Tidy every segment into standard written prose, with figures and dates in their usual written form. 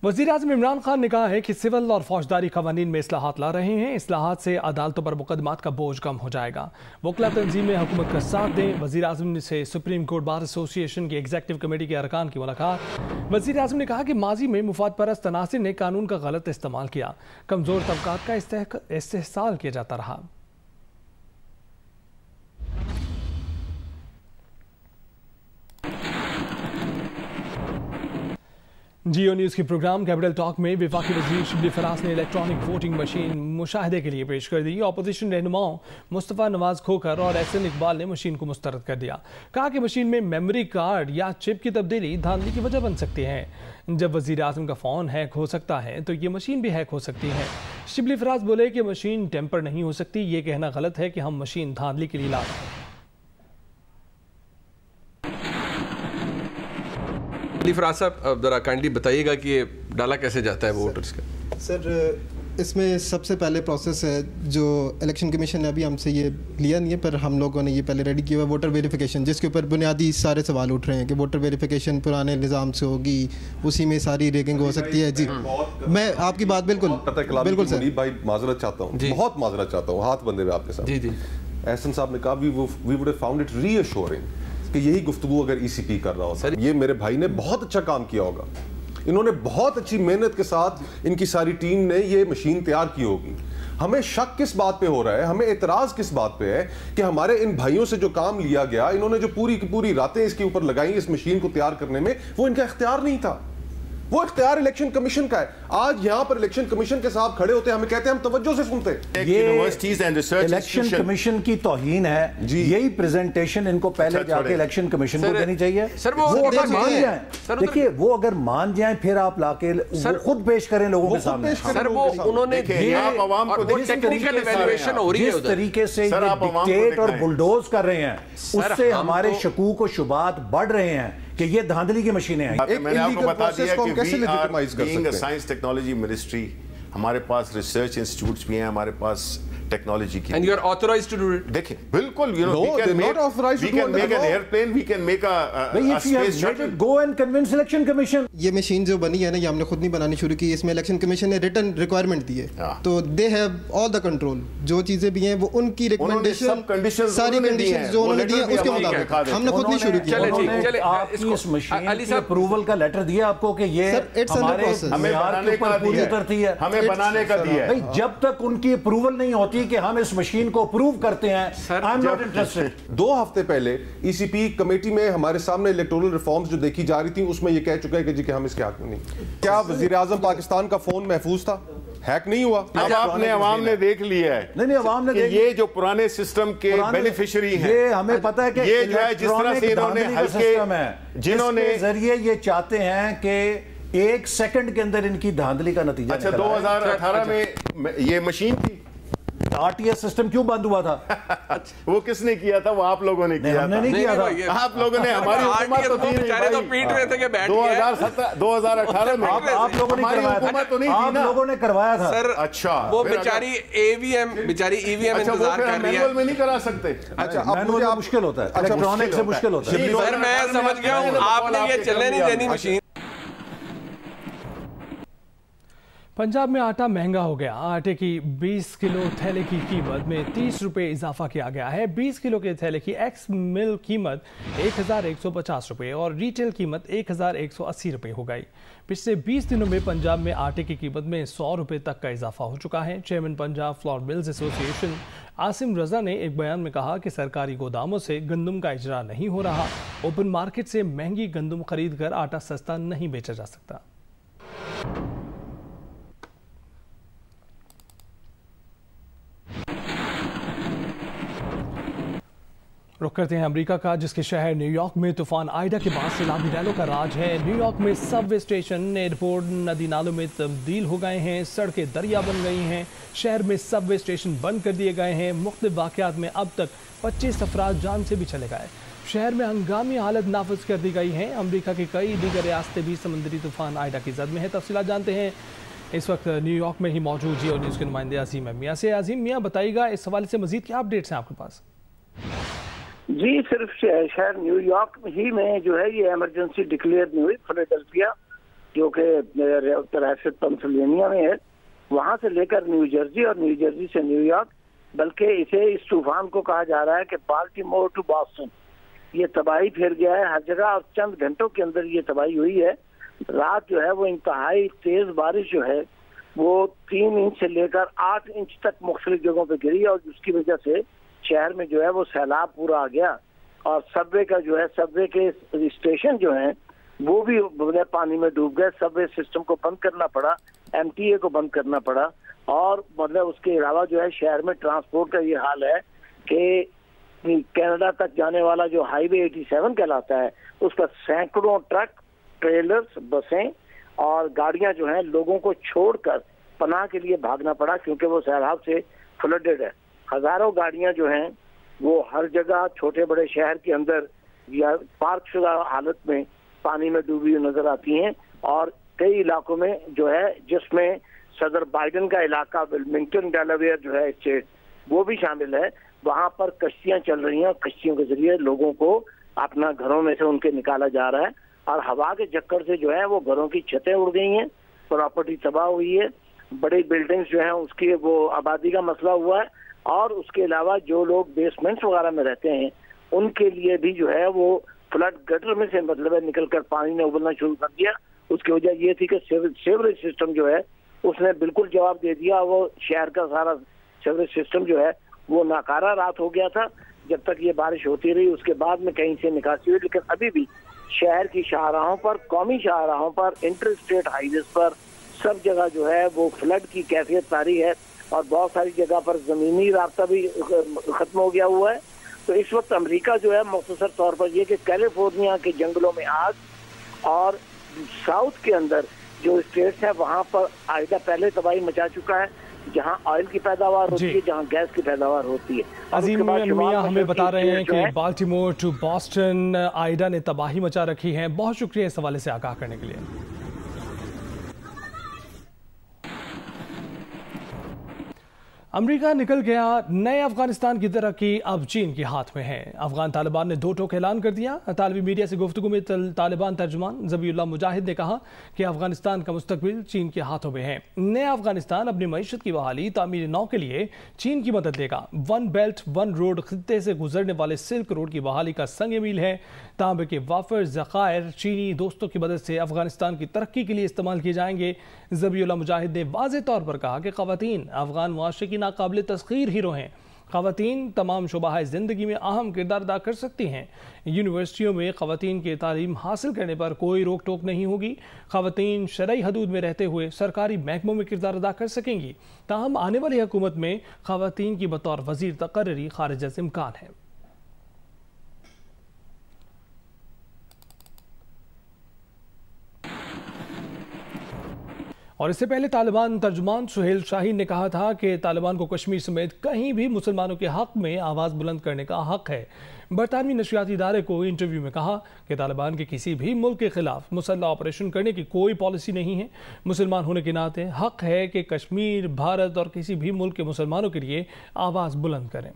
वज़ीर-ए-आज़म इमरान खान ने कहा है कि सिविल और फौजदारी कवानीन में इस्लाहात ला रहे हैं। इस्लाहात से अदालतों पर मुकदमात का बोझ कम हो जाएगा। वकला तंजीमें हुकूमत का साथ दें। वज़ीर-ए-आज़म से सुप्रीम कोर्ट बार एसोसिएशन की एग्जीक्यूटिव कमेटी के अरकान की मुलाकात। वज़ीर-ए-आज़म ने कहा कि माजी में मुफाद परस्त तनासिर ने कानून का गलत इस्तेमाल किया, कमज़ोर तबकात का इस्तेहसाल किया जाता रहा। जियो न्यूज़ की प्रोग्राम कैपिटल टॉक में वफाकी वज़ीर शिबली फराज ने इलेक्ट्रॉनिक वोटिंग मशीन मुशाहिदे के लिए पेश कर दी। अपोजिशन रहनुमाओं मुस्तफ़ा नवाज खोखर और एहसन इकबाल ने मशीन को मुस्तरद कर दिया। कहा कि मशीन में मेमोरी कार्ड या चिप की तब्दीली धांधली की वजह बन सकती है। जब वज़ीर आज़म का फ़ोन हैक हो सकता है तो ये मशीन भी हैक हो सकती है। शिबली फराज बोले कि मशीन टेम्पर नहीं हो सकती। ये कहना गलत है कि हम मशीन धांधली के लिए ला रहे हैं। फराज साहब जरा काइंडली बताइएगा कि ये डाला कैसे जाता है वोटर्स का। सर इसमें सबसे पहले प्रोसेस है जो इलेक्शन कमीशन ने अभी हमसे ये लिया नहीं है, पर हम लोगों ने ये पहले रेडी किया हुआ वोटर वेरिफिकेशन, जिसके ऊपर बुनियादी सारे सवाल उठ रहे हैं कि वोटर वेरिफिकेशन पुराने निज़ाम से होगी, उसी में सारी रेगिंग हो सकती है। जी मैं आपकी बात बिल्कुल सर भाई माजरत चाहता हूँ, बहुत माजरत चाहता हूँ, हाथ बंदे हुए आपके साथ। जी जी एहसन साहब ने कहा we would have found it reassuring कि यही गुफ्तगू अगर ईसीपी कर रहा होता। ये मेरे भाई ने बहुत अच्छा काम किया होगा, इन्होंने बहुत अच्छी मेहनत के साथ इनकी सारी टीम ने ये मशीन तैयार की होगी। हमें शक किस बात पे हो रहा है, हमें एतराज किस बात पे है कि हमारे इन भाइयों से जो काम लिया गया, इन्होंने जो पूरी की पूरी रातें इसके ऊपर लगाई इस मशीन को तैयार करने में, वो इनका इख्तियार नहीं था, वो इख्तियार इलेक्शन कमीशन का है। आज यहाँ पर इलेक्शन कमीशन के साहब खड़े होते हैं, हमें कहते हैं हम तवज्जो से सुनते हैं। ये universities and research election commission की तौहीन है। यही प्रेजेंटेशन इनको पहले जाके इलेक्शन कमीशन को देनी चाहिए। सर वो अगर मान जाए, देखिए वो अगर मान जाए फिर आप लाके खुद पेश करें लोगों के सामने। सर वो उन्होंने टेक्निकल इवैल्यूएशन हो रही है, जिस तरीके से डिक्टेट और बुलडोज कर रहे हैं उससे हमारे शकूक और शुबात बढ़ रहे हैं कि ये धांधली की मशीनें हैं। मैंने आपको बता दिया कि we are being a science technology ministry, हमारे पास रिसर्च इंस्टीट्यूट्स भी हैं, हमारे पास टेक्नोलॉजी की। And you are authorized to do it. देखिए बिल्कुल, you know we can make an airplane, we can make a space shuttle, go and convince election commission. ये मशीन जो बनी है ना, ये हमने खुद नहीं बनानी शुरू की, इसमें इलेक्शन कमीशन ने रिटन रिक्वायरमेंट दी है, तो they have all the control. जो चीजें भी हैं वो उनकी रिकमेंडेशन, सारी कंडीशंस जो उन्होंने दी है उसके मुताबिक हमने खुद नहीं शुरू किया। चले आपकी इस मशीन की अप्रूवल का लेटर दिया आपको कि ये हमारे मेयार के ऊपर पूरी उतरती है, हमें बनाने का दिया है। जब तक उनकी अप्रूवल नहीं होती कि हम इस मशीन को अप्रूव करते हैं, आई एम नॉट इंटरेस्टेड। 2 हफ्ते पहले ईसीपी कमेटी में हमारे सामने इलेक्टोरल रिफॉर्म्स जो देखी जा रही थी उसमें ये कह चुका है कि जी कि हम इसके हक में नहीं। क्या वजीर आजम पाकिस्तान का फोन महफूज था, हैक नहीं हुआ? अब आपने अवाम ने देख लिया है। नहीं अवाम ने ये जो पुराने सिस्टम के बेनिफिशियरी हैं, ये हमें पता है कि ये जो है जिस तरह से इन्होंने हल्के जिन्होंने जरिए ये चाहते हैं कि 1 सेकंड के अंदर इनकी धांधली का नतीजा। अच्छा 2018 में ये मशीन थी, आरटीएस सिस्टम क्यों बंद हुआ था? वो किसने किया था? वो आप लोगों ने किया। हमने नहीं किया था। आप लोगों ने, हमारी हुकूमत तो बेचारे तो पीट रहे थे कि बैठ गए 2018 में आप लोगों ने करवाया था, तो नहीं आप लोगों ने करवाया था सर। अच्छा वो बेचारी ईवीएम इंतजार कर रही है, मैनुअल में नहीं करा सकते। अच्छा मैनुअल मुश्किल होता है, इलेक्ट्रॉनिक से मुश्किल होता है। सर मैं समझ गया हूँ, आपने ये चलने नहीं देनी मशीन। पंजाब में आटा महंगा हो गया। आटे की 20 किलो थैले की कीमत में 30 रुपये इजाफा किया गया है। 20 किलो के थैले की एक्स मिल कीमत 1150 रुपये और रिटेल कीमत 1180 रुपये हो गई। पिछले 20 दिनों में पंजाब में आटे की कीमत में 100 रुपये तक का इजाफा हो चुका है। Chairman Punjab flour mills association Asim Raza ने एक बयान में कहा कि सरकारी गोदामों से गंदम का इजरा नहीं हो रहा। ओपन मार्केट से महंगी गंदम खरीद कर आटा सस्ता नहीं बेचा जा सकता। रुक करते हैं अमेरिका का, जिसके शहर न्यूयॉर्क में तूफान आइडा के बाद सैलाबी रैलों का राज है। न्यूयॉर्क में सबवे स्टेशन, एयरपोर्ट, नदी नालों में तब्दील हो गए हैं, सड़कें दरिया बन गई हैं। शहर में सबवे स्टेशन बंद कर दिए गए हैं। मुख्तलिफ वाक़यात में अब तक 25 अफराद जान से भी चले गए। शहर में हंगामी हालत नाफिज कर दी गई है। अमरीका की कई दीगर रियासतें भी समुद्री तूफान आइडा की जद में है। तफसीलात जानते हैं इस वक्त न्यूयॉर्क में ही मौजूद जियो न्यूज़ के नुमाइंदे अजीम मियाँ से। अजीम मियाँ बताइएगा इस हवाले से मजीद क्या अपडेट्स हैं आपके पास? जी सिर्फ शहर न्यूयॉर्क ही में जो है ये इमरजेंसी डिक्लेयर नहीं हुई। फिलाडेल्फिया जो कि रियासत पेंसिल्वेनिया में है, वहां से लेकर न्यू जर्सी और न्यू जर्सी से न्यूयॉर्क, बल्कि इसे इस तूफान को कहा जा रहा है कि बाल्टीमोर टू बॉस्टन, ये तबाही फैल गया है हर जगह और चंद घंटों के अंदर ये तबाही हुई है। रात जो है वो इंतहाई तेज बारिश जो है वो 3 इंच से लेकर 8 इंच तक मुख्तलिफ जगहों पे गिरी और उसकी वजह से शहर में जो है वो सैलाब पूरा आ गया और सबवे का जो है, सबवे के स्टेशन जो हैं वो भी पानी में डूब गए। सबवे सिस्टम को बंद करना पड़ा, MTA को बंद करना पड़ा और मतलब उसके अलावा जो है शहर में ट्रांसपोर्ट का ये हाल है कि कनाडा तक जाने वाला जो हाईवे 87 कहलाता है उस पर सैकड़ों ट्रक, ट्रेलर्स, बसें और गाड़ियां जो हैं लोगों को छोड़कर पनाह के लिए भागना पड़ा क्योंकि वो सैलाब से फ्लडेड है। हजारों गाड़ियां जो हैं वो हर जगह छोटे बड़े शहर के अंदर या पार्क शुदा हालत में पानी में डूबी हुई नजर आती हैं और कई इलाकों में जो है, जिसमें सदर बाइडन का इलाका विल्मिंगटन डेलावेयर जो है स्टेट वो भी शामिल है, वहां पर कश्तियां चल रही हैं और कश्तियों के जरिए लोगों को अपना घरों में से उनके निकाला जा रहा है और हवा के चक्कर से जो है वो घरों की छतें उड़ गई हैं, प्रॉपर्टी तबाह हुई है, बड़ी बिल्डिंग्स जो है उसकी वो आबादी का मसला हुआ है और उसके अलावा जो लोग बेसमेंट्स वगैरह में रहते हैं उनके लिए भी जो है वो फ्लड गटर में से मतलब है निकलकर पानी ने उबलना शुरू कर दिया। उसकी वजह ये थी कि सीवरेज सिस्टम जो है उसने बिल्कुल जवाब दे दिया। वो शहर का सारा सीवरेज सिस्टम जो है वो नाकारा रात हो गया था जब तक ये बारिश होती रही। उसके बाद में कहीं से निकासी हुई, लेकिन अभी भी शहर की शाहराहों पर, कौमी शाहराहों पर, इंटर स्टेट हाईवेज पर सब जगह जो है वो फ्लड की कैफियत तारी है और बहुत सारी जगह पर जमीनी रास्ता भी खत्म हो गया हुआ है। तो इस वक्त अमेरिका जो है मुख्तसर तौर पर ये कि कैलिफोर्निया के जंगलों में आग और साउथ के अंदर जो स्टेट्स हैं वहां पर आइडा पहले तबाही मचा चुका है, जहां ऑयल की पैदावार होती है, जहां गैस की पैदावार होती है। अजीम मियां हमें बता रहे हैं कि बाल्टीमोर टू बॉस्टन आइडा ने तबाही मचा रखी है। बहुत शुक्रिया इस हवाले से आगाह करने के लिए। अमेरिका निकल गया, नए अफगानिस्तान की तरक्की अब चीन के हाथ में है। अफगान तालिबान ने 2 टोक ऐलान कर दिया। तालिबी मीडिया से गुफ्तगू में तालिबान तर्जुमान ज़बीउल्लाह मुजाहिद ने कहा कि अफगानिस्तान का मुस्तकबिल चीन के हाथों में है। नया अफगानिस्तान अपनी मईशत की बहाली, तामीर नौ के लिए चीन की मदद लेगा। 1 बेल्ट 1 रोड खित्ते से गुजरने वाले सिल्क रोड की बहाली का संग मील है। तांबे के वाफर ज़खायर चीनी दोस्तों की मदद से अफगानिस्तान की तरक्की के लिए इस्तेमाल किए जाएंगे। ज़बीउल्लाह मुजाहिद ने वाज़ेह तौर पर कहा कि ख़वातीन अफगान मुआशरे की नाकाबिल तस्खीर हीरो हैं। ख़वातीन तमाम शोबाह ज़िंदगी में अहम किरदार अदा कर सकती हैं। यूनिवर्सिटियों में ख़वातीन की तालीम हासिल करने पर कोई रोक टोक नहीं होगी। ख़वातीन शरई हदूद में रहते हुए सरकारी महकमों में किरदार अदा कर सकेंगी। ताहम आने वाली हुकूमत में ख़वातीन की बतौर वज़ीर तकर्री खारिज से इम्कान है। और इससे पहले तालिबान तर्जुमान सुहेल शाहीन ने कहा था कि तालिबान को कश्मीर समेत कहीं भी मुसलमानों के हक में आवाज़ बुलंद करने का हक है। बरतानवी नशरियाती इदारे को इंटरव्यू में कहा कि तालिबान के किसी भी मुल्क के खिलाफ मुसल्लह ऑपरेशन करने की कोई पॉलिसी नहीं है। मुसलमान होने के नाते हक है कि कश्मीर, भारत और किसी भी मुल्क के मुसलमानों के लिए आवाज़ बुलंद करें।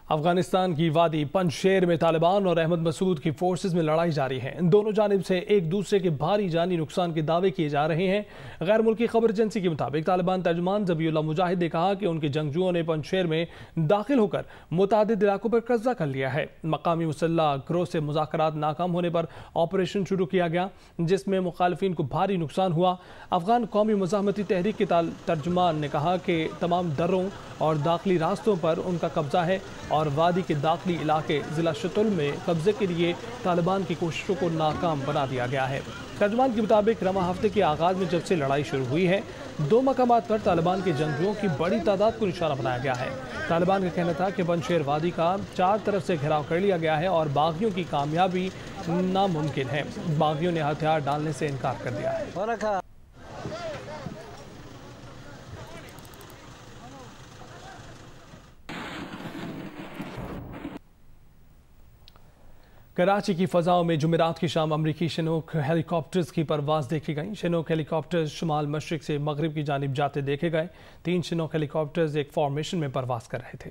अफगानिस्तान की वादी पंजशेर में तालिबान और अहमद मसूद की फोर्सेस में लड़ाई जारी है। दोनों जानिब से एक दूसरे के भारी जानी नुकसान के दावे किए जा रहे हैं। गैर मुल्की खबर एजेंसी के मुताबिक तालिबान तर्जुमान ज़बीउल्लाह मुजाहिद ने कहा कि उनके जंगजुओं ने पंजशेर में दाखिल होकर मुतादिद इलाकों पर कब्जा कर लिया है। मकामी मुसल्लह गिरोह से मुज़ाकरात नाकाम होने पर ऑपरेशन शुरू किया गया, जिसमें मुखालिफिन को भारी नुकसान हुआ। अफगान कौमी मुज़ाहमती तहरीक के तर्जुमान ने कहा कि तमाम दरों और दाखिली रास्तों पर उनका कब्जा है और वादी के दाखिली इलाके ज़िला शतुल में कब्जे के लिए तालिबान की कोशिशों को नाकाम बना दिया गया है। तर्जुमान के मुताबिक रवा हफ्ते के आगाज़ में जब से लड़ाई शुरू हुई है, 2 मकामात पर तालिबान के जंगजुओं की बड़ी तादाद को निशाना बनाया गया है। तालिबान का कहना था कि पंजशेर वादी का 4 तरफ से घेराव कर लिया गया है और बागियों की कामयाबी नामुमकिन है। बागियों ने हथियार डालने से इनकार कर दिया है। कराची की फ़ज़ाओं में जुमेरात की शाम अमरीकी शनूक हेलीकॉप्टर्स की परवाज़ देखी गई। शनूक हेलीकॉप्टर्स शुमाल मशरिक से मगरिब की जानिब जाते देखे गए। 3 शनूक हेलीकॉप्टर्स एक फॉर्मेशन में परवाज़ कर रहे थे।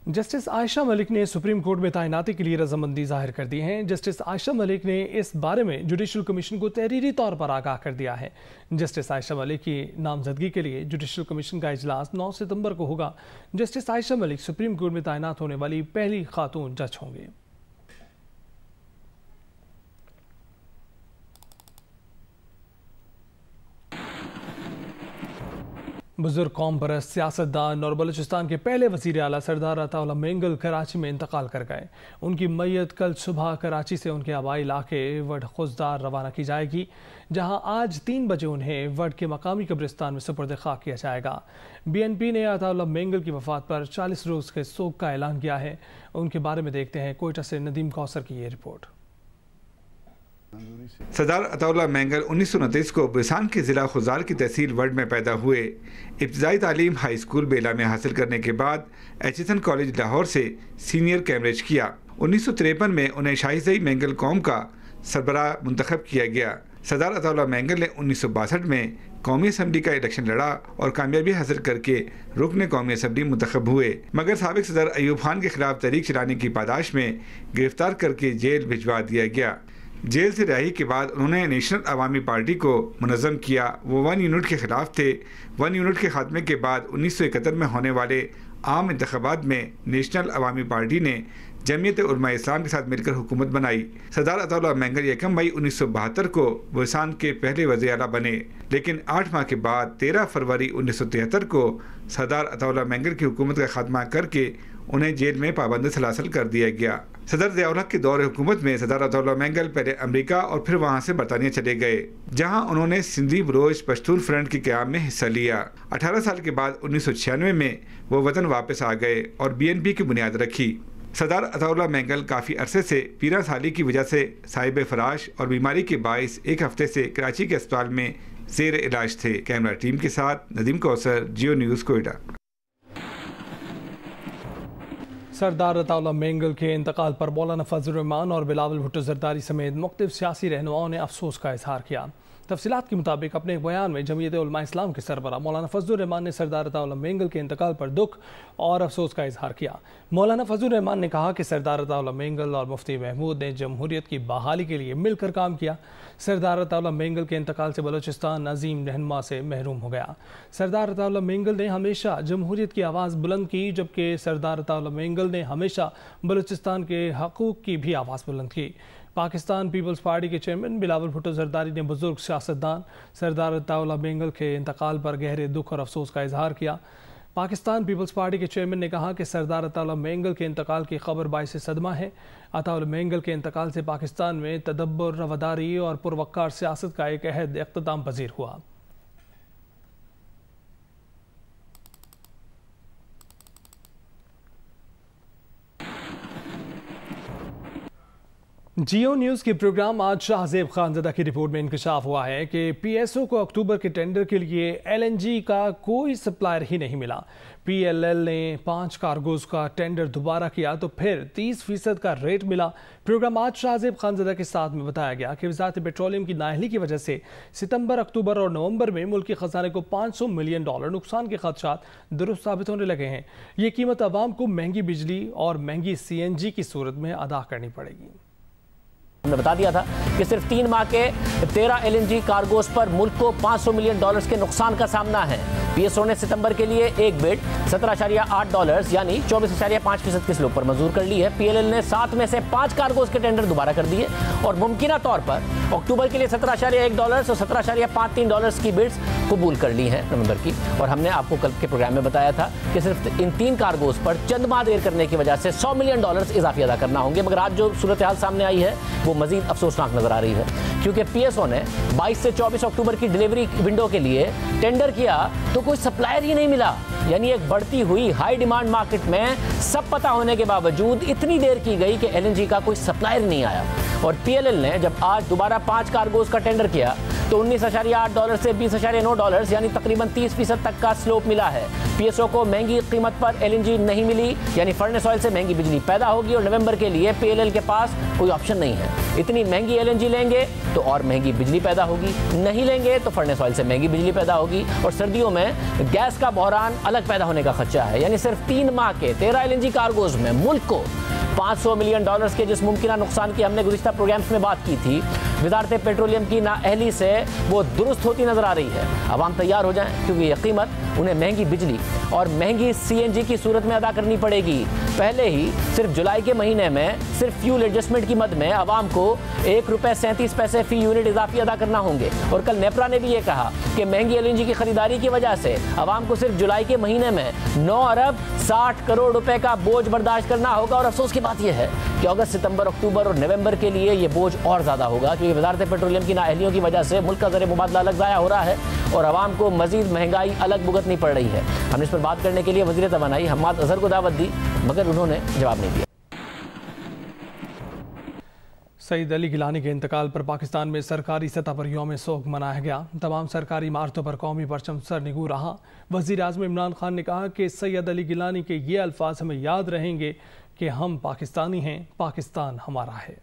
जस्टिस आयशा मलिक ने सुप्रीम कोर्ट में तैनाती के लिए रजामंदी जाहिर कर दी है। जस्टिस आयशा मलिक ने इस बारे में जुडिशल कमीशन को तहरीरी तौर पर आगाह कर दिया है। जस्टिस आयशा मलिक की नामजदगी के लिए जुडिशल कमीशन का इजलास 9 सितंबर को होगा। Justice Ayesha Malik supreme court में तैनात होने वाली पहली खातून जज होंगे। बुजुर्ग कौम परस्त सियासतदान और बलूचिस्तान के पहले वज़ीर आला सरदार अताउल्लाह मेंगल कराची में इंतकाल कर गए। उनकी मैयत कल सुबह कराची से उनके आबाई इलाके वड खुजदार रवाना की जाएगी, जहां आज 3 बजे उन्हें वड के मकामी कब्रिस्तान में सुपुर्द खाक किया जाएगा। BNP ने अताउल्लाह मेंगल की वफात पर 40 रोज़ के शोक का ऐलान किया है। उनके बारे में देखते हैं कोयटा से नदीम कौसर की ये रिपोर्ट। सरदार अताउल्लाह मेंगल 1929 को बुसान के ज़िला खुजार की तहसील वड में पैदा हुए। इब्तदाई तालीम हाई स्कूल बेला में हासिल करने के बाद एचिसन कॉलेज लाहौर से सीनियर कैम्ब्रिज किया। 1953 में उन्हें शाहीज़ई मेंगल कौम का सरबराह मुंतखब किया गया। सरदार अताउल्लाह मेंगल ने 1962 में कौमी असम्बली का इलेक्शन लड़ा और कामयाबी हासिल करके रुकन कौमी असम्बली मुंतखब हुए, मगर साबिक सदर अयूब खान के खिलाफ तहरीक चलाने की पादाश में गिरफ्तार करके जेल भिजवा दिया गया। जेल से रिहाई के बाद उन्होंने नेशनल अवामी पार्टी को मुनज़्ज़म किया। वो 1 यूनिट के खिलाफ थे। 1 यूनिट के खात्मे के बाद 1971 में होने वाले आम इंतखाबात में नेशनल अवामी पार्टी ने जमीयत उलमा इस्लाम के साथ मिलकर हुकूमत बनाई। सरदार अताउल्लाह मेंगल 1 मई 1972 को बुसान के पहले वज़ीर आला बने, लेकिन 8 माह के बाद 13 फरवरी 1973 को सरदार अताउल्लाह मेंगल की हुकूमत का खात्मा करके उन्हें जेल में पाबंद सलासल कर दिया गया। सदर ज़ियाउल हक के दौर हुकूमत में सरदार अताउल्लाह मेंगल पहले अमेरिका और फिर वहाँ से बरतानिया चले गए, जहाँ उन्होंने सिंधी बलोच पश्तून फ्रंट के क़याम में हिस्सा लिया। 18 साल के बाद 1996 में वो वतन वापस आ गए और BNP की बुनियाद रखी। सरदार अताउल्लाह मेंगल काफ़ी अरसे से पीरा साली की वजह से साहिब फराश और बीमारी के बाइस 1 हफ्ते से कराची के अस्पताल में ज़ेर इलाज थे। कैमरा टीम के साथ नदीम कौसर, जियो न्यूज़, कोयटा। सरदार अताउल्लाह मेंगल के इंतकाल पर मौलाना फजल रहमान और बिलावल भुट्टो जरदारी समेत मुख्तलिफ सियासी रहनुमाओं ने अफसोस का इजहार किया। तफसीलात के मुताबिक अपने एक बयान में जमीयत उलमा इस्लाम के सरबराह मौलाना फजल रहमान ने सरदार अताउल्लाह मेंगल के इंतकाल पर दुख और अफसोस का इजहार किया। मौलाना फजल रहमान ने कहा कि सरदार अताउल्लाह मेंगल और मुफ्ती महमूद ने जमहूरियत की बहाली के लिए मिलकर काम किया। सरदार अताउल्लाह मेंगल के इंतकाल से बलूचिस्तान अजीम रहनुमा से महरूम हो गया। सरदार अताउल्लाह मेंगल ने हमेशा जमहूरियत की आवाज़ बुलंद की, जबकि सरदार अताउल्लाह मेंगल ने हमेशा बलूचिस्तान के हकूक़ की भी आवाज़ बुलंद की। पाकिस्तान पीपल्स पार्टी के चेयरमैन बिलावल भुट्टो जरदारी ने बुजुर्ग सियासतदान सरदार अताउल्लाह मेंगल के इंतकाल पर गहरे दुख और अफसोस का इजहार किया। पाकिस्तान पीपल्स पार्टी के चेयरमैन ने कहा कि सरदार अताउल्लाह मेंगल के इंतकाल की खबर बाइस सदमा है। अताउल्लाह मेंगल के इंतकाल से पाकिस्तान में तदब्बर, रवादारी और पुरवक्कार सियासत का एक अहद इख्तिताम पजीर हुआ। जियो न्यूज़ के प्रोग्राम आज शाहजेब खानज़दा की रिपोर्ट में इंकशाफ हुआ है कि PSO को अक्टूबर के टेंडर के लिए LNG का कोई सप्लायर ही नहीं मिला। PLL ने 5 कार्गोज का टेंडर दोबारा किया तो फिर 30% का रेट मिला। प्रोग्राम आज शाहजेब खानज़दा के साथ में बताया गया कि वज़ारत पेट्रोलियम की नाअहली की वजह से सितंबर, अक्टूबर और नवंबर में मुल्क के खजाने को $500 मिलियन नुकसान के खदशात दुरुस्त साबित होने लगे हैं। ये कीमत आवाम को महंगी बिजली और महंगी CNG की सूरत में अदा करनी पड़ेगी। हमने बता दिया था कि सिर्फ 3 माह के 13 LNG कार्गोस पर मुल्क को $500 मिलियन के नुकसान का सामना है। PSO ने सितंबर के लिए एक बिड $17.8 यानी 24.5% के स्लोप पर मंजूर कर ली है। PLL ने 7 में से 5 कार्गोस के टेंडर दोबारा कर दिए और मुमकिना तौर पर अक्टूबर के लिए $17.1 और $17.53 की बिड्स कबूल कर ली हैं नवंबर की। और हमने आपको कल के प्रोग्राम में बताया था कि सिर्फ इन 3 कार्गोस पर चंद माह देर करने की वजह से $100 मिलियन इजाफी अदा करना होंगे। मगर आज जो सूरत हाल सामने आई है वो मजीद अफसोसनाक नजर आ रही है, क्योंकि PSO ने 22 से 24 अक्टूबर की डिलीवरी विंडो के लिए टेंडर किया तो कोई सप्लायर ही नहीं मिला। यानी एक बढ़ती हुई हाई डिमांड मार्केट में सब पता होने के बावजूद इतनी देर की गई कि LNG का कोई सप्लायर नहीं आया। और PLL ने जब आज दोबारा 5 कार्गोज का टेंडर किया तो $19.8 से $20.9 यानी तकरीबन 30% तक का स्लोप मिला है। PSO को महंगी कीमत पर LNG नहीं मिली, यानी फर्नेस ऑयल से महंगी बिजली पैदा होगी और नवंबर के लिए PLL के पास कोई ऑप्शन नहीं है। इतनी महंगी LNG लेंगे तो और महंगी बिजली पैदा होगी, नहीं लेंगे तो फर्नेस ऑयल से महंगी बिजली पैदा होगी और सर्दियों में गैस का बहरान अलग पैदा होने का खदशा है। यानी सिर्फ 3 माह के 13 LNG कार्गोज में मुल्क को $500 मिलियन के जिस मुमकिन नुकसान की हमने गुज़िश्ता प्रोग्राम्स में बात की थी, वज़ारत पेट्रोलियम की नाअहली से वो दुरुस्त होती नजर आ रही है। अब हम तैयार हो जाएं, क्योंकि यह कीमत उन्हें महंगी बिजली और महंगी CNG की सूरत में अदा करनी पड़ेगी। पहले ही सिर्फ जुलाई के महीने में सिर्फ फ्यूल एडजस्टमेंट की मद में आवाम को ₹1.37 फी यूनिट इजाफी अदा करना होंगे। और कल नेपरा ने भी ये कहा कि महंगी LNG की खरीदारी की वजह से आवाम को सिर्फ जुलाई के महीने में 9 अरब 60 करोड़ रुपए का बोझ बर्दाश्त करना होगा। और अफसोस की बात यह है कि अगस्त, सितंबर, अक्टूबर और नवंबर के लिए ये बोझ और ज्यादा होगा, क्योंकि वज़ारत पेट्रोलियम की नाअहलियों की वजह से मुल्क का ज़र मुबादला अलग ज़ाया हो रहा है और आवाम को मजीद महंगाई अलग भुगतनी पड़ रही है। हमने इस पर बात करने के लिए वज़ीर तवानाई हम्माद अजहर को दावत दी, मगर उन्होंने जवाब नहीं दिया। सईद अली गिलानी के इंतकाल पर पाकिस्तान में सरकारी सतह पर यौम सोग मनाया गया। तमाम सरकारी इमारतों पर कौमी परचम सरनिगू रहा। वज़ीर आज़म इमरान खान ने कहा कि सैयद अली गिलानी के ये अल्फाज हमें याद रहेंगे कि हम पाकिस्तानी हैं, पाकिस्तान हमारा है।